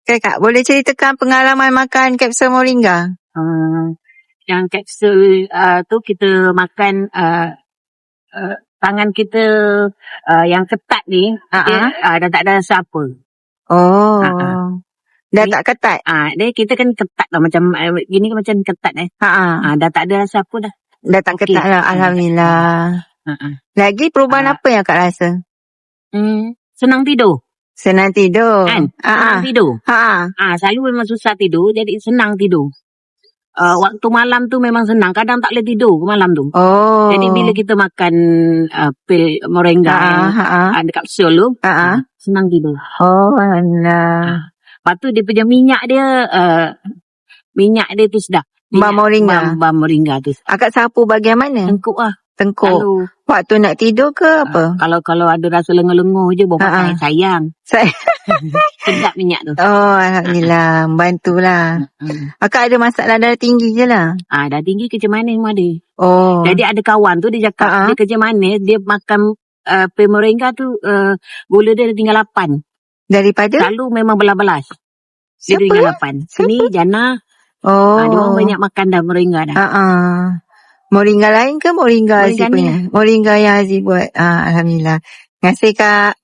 Kak, boleh ceritakan pengalaman makan kapsul moringa? Yang kapsul tu kita makan tangan kita yang ketat ni, dia dah tak ada rasa apa. Dah tak ketat? Dia kita kan ketat lah, macam gini kan macam ketat dah tak ada rasa apa dah. Dah tak ketat lah, Alhamdulillah. Lagi perubahan apa yang Kak rasa? Senang tidur. Senang tidur. Kan? Senang tidur. Selalu memang susah tidur, jadi senang tidur. Waktu malam tu memang senang. Kadang tak boleh tidur malam tu. Jadi bila kita makan pil moringa ada kapsul tu, senang tidur. Alhamdulillah. Lepas tu dia punya minyak dia tu sedap. Bam moringa. Bam moringa tu. Akak sapu bahagian mana? Tengkuk lah. Tengkuk. Lalu, waktu nak tidur ke apa? Kalau ada rasa lenguh-lenguh je, bawa pakai sayang. Sedap minyak tu. Alhamdulillah. Bantulah. Akak ada masalah darah tinggi je lah. Darah tinggi kerja manis pun ada. Jadi ada kawan tu dia cakap, dia kerja manis, dia makan pil moringa tu, gula dia tinggal 8. Daripada? Selalu memang belas-belas. Dia tinggal 8. Sini, Jana. Dia orang banyak makan dah moringa dah. Moringa lain ke moringa Aziz punya? Moringa yang Aziz buat. Alhamdulillah. Terima kasih Kak.